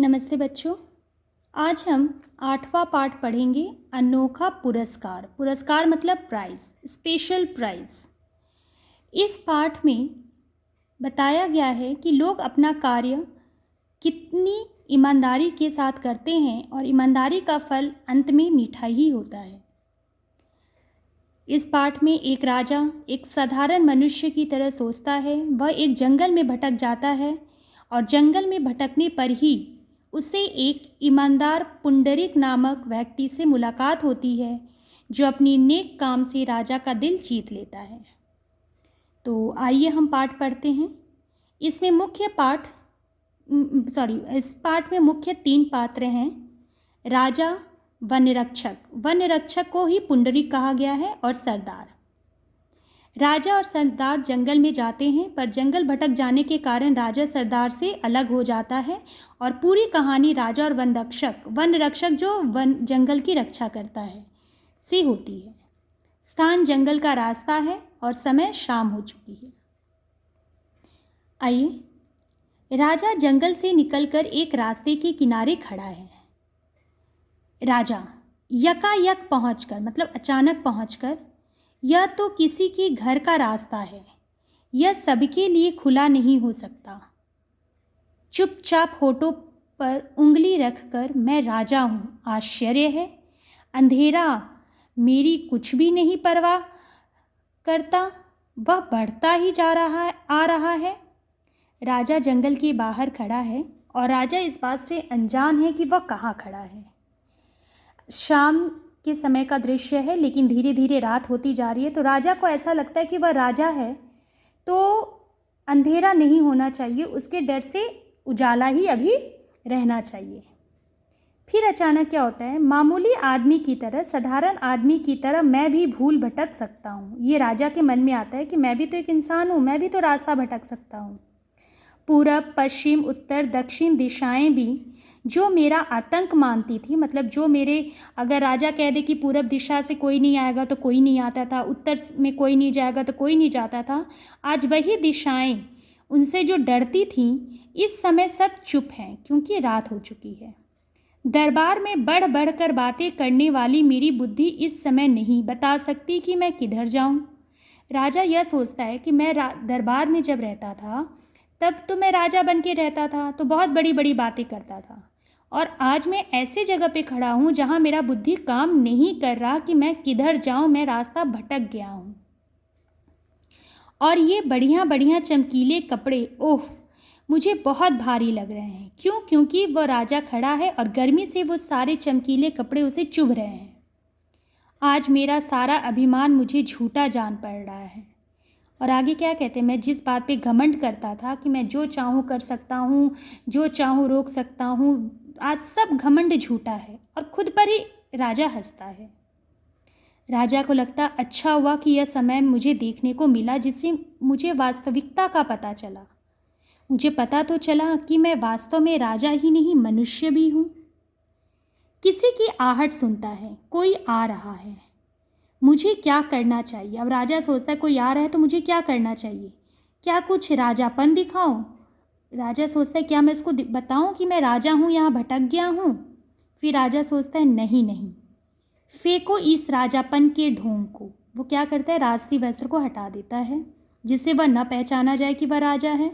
नमस्ते बच्चों। आज हम 8वां पाठ पढ़ेंगे। अनोखा पुरस्कार। पुरस्कार मतलब प्राइज़, स्पेशल प्राइज़। इस पाठ में बताया गया है कि लोग अपना कार्य कितनी ईमानदारी के साथ करते हैं और ईमानदारी का फल अंत में मीठा ही होता है। इस पाठ में एक राजा एक साधारण मनुष्य की तरह सोचता है। वह एक जंगल में भटक जाता है और जंगल में भटकने पर ही उसे एक ईमानदार पुंडरीक नामक व्यक्ति से मुलाकात होती है, जो अपनी नेक काम से राजा का दिल जीत लेता है। तो आइए हम पाठ पढ़ते हैं। इस पाठ में मुख्य 3 पात्र हैं। राजा, वनरक्षक, वनरक्षक को ही पुंडरीक कहा गया है, और सरदार। राजा और सरदार जंगल में जाते हैं, पर जंगल भटक जाने के कारण राजा सरदार से अलग हो जाता है और पूरी कहानी राजा और वनरक्षक जो जंगल की रक्षा करता है से होती है। स्थान जंगल का रास्ता है और समय शाम हो चुकी है। आइए, राजा जंगल से निकलकर एक रास्ते के किनारे खड़ा है। राजा यकायक पहुंचकर, मतलब अचानक पहुंचकर, यह तो किसी के घर का रास्ता है, यह सबके लिए खुला नहीं हो सकता। चुपचाप होठों पर उंगली रखकर, मैं राजा हूँ, आश्चर्य है। अंधेरा मेरी कुछ भी नहीं परवाह करता, वह बढ़ता ही आ रहा है। राजा जंगल के बाहर खड़ा है और राजा इस बात से अनजान है कि वह कहाँ खड़ा है। शाम के समय का दृश्य है, लेकिन धीरे धीरे रात होती जा रही है। तो राजा को ऐसा लगता है कि वह राजा है तो अंधेरा नहीं होना चाहिए, उसके डर से उजाला ही अभी रहना चाहिए। फिर अचानक क्या होता है, मामूली आदमी की तरह, साधारण आदमी की तरह मैं भी भूल भटक सकता हूँ। ये राजा के मन में आता है कि मैं भी तो एक इंसान हूँ, मैं भी तो रास्ता भटक सकता हूँ। पूरब, पश्चिम, उत्तर, दक्षिण दिशाएं भी जो मेरा आतंक मानती थी, मतलब जो मेरे, अगर राजा कह दे कि पूरब दिशा से कोई नहीं आएगा तो कोई नहीं आता था, उत्तर में कोई नहीं जाएगा तो कोई नहीं जाता था, आज वही दिशाएं उनसे जो डरती थीं, इस समय सब चुप हैं क्योंकि रात हो चुकी है। दरबार में बढ़ बढ़ कर बातें करने वाली मेरी बुद्धि इस समय नहीं बता सकती कि मैं किधर जाऊं। राजा यह सोचता है कि मैं दरबार में जब रहता था तब तो मैं राजा बन के रहता था, तो बहुत बड़ी बड़ी बातें करता था, और आज मैं ऐसे जगह पे खड़ा हूँ जहाँ मेरा बुद्धि काम नहीं कर रहा कि मैं किधर जाऊँ, मैं रास्ता भटक गया हूँ। और ये बढ़िया बढ़िया चमकीले कपड़े, ओह, मुझे बहुत भारी लग रहे हैं। क्यों? क्योंकि वो राजा खड़ा है और गर्मी से वो सारे चमकीले कपड़े उसे चुभ रहे हैं। आज मेरा सारा अभिमान मुझे झूठा जान पड़ रहा है। और आगे क्या कहते हैं, मैं जिस बात पे घमंड करता था कि मैं जो चाहूँ कर सकता हूँ, जो चाहूँ रोक सकता हूँ, आज सब घमंड झूठा है। और खुद पर ही राजा हंसता है। राजा को लगता, अच्छा हुआ कि यह समय मुझे देखने को मिला जिससे मुझे वास्तविकता का पता चला। मुझे पता तो चला कि मैं वास्तव में राजा ही नहीं, मनुष्य भी हूँ। किसी की आहट सुनता है, कोई आ रहा है, मुझे क्या करना चाहिए? अब राजा सोचता है कोई आ रहा है तो मुझे क्या करना चाहिए? क्या कुछ राजापन दिखाऊं? राजा सोचता है क्या मैं इसको बताऊं कि मैं राजा हूं, यहाँ भटक गया हूं? फिर राजा सोचता है नहीं नहीं, फेंको इस राजापन के ढोंग को। वो क्या करता है, राजसी वस्त्र को हटा देता है जिससे वह न पहचाना जाए कि वह राजा है।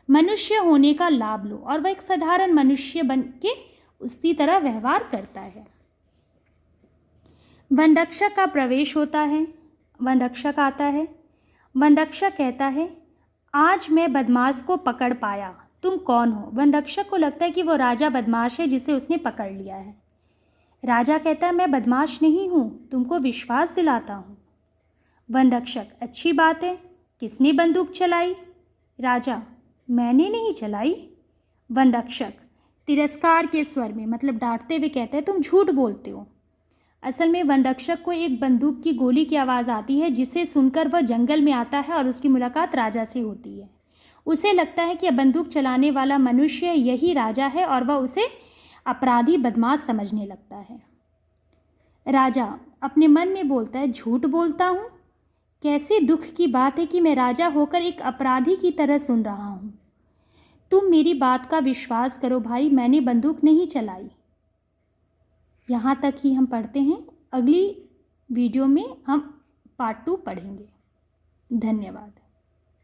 मनुष्य होने का लाभ लो, और वह एक साधारण मनुष्य बन के उसी तरह व्यवहार करता है। वनरक्षक का प्रवेश होता है। वनरक्षक आता है। वनरक्षक कहता है, आज मैं बदमाश को पकड़ पाया, तुम कौन हो? वनरक्षक को लगता है कि वो राजा बदमाश है जिसे उसने पकड़ लिया है। राजा कहता है, मैं बदमाश नहीं हूँ, तुमको विश्वास दिलाता हूँ। वनरक्षक, अच्छी बात है, किसने बंदूक चलाई? राजा, मैंने नहीं चलाई। वनरक्षक तिरस्कार के स्वर में, मतलब डांटते हुए कहता है, तुम झूठ बोलते हो। असल में वनरक्षक को एक बंदूक की गोली की आवाज़ आती है, जिसे सुनकर वह जंगल में आता है और उसकी मुलाकात राजा से होती है। उसे लगता है कि बंदूक चलाने वाला मनुष्य यही राजा है और वह उसे अपराधी बदमाश समझने लगता है। राजा अपने मन में बोलता है, झूठ बोलता हूँ? कैसे दुख की बात है कि मैं राजा होकर एक अपराधी की तरह सुन रहा हूँ। तुम मेरी बात का विश्वास करो भाई, मैंने बंदूक नहीं चलाई। यहाँ तक ही हम पढ़ते हैं। अगली वीडियो में हम पार्ट 2 पढ़ेंगे। धन्यवाद।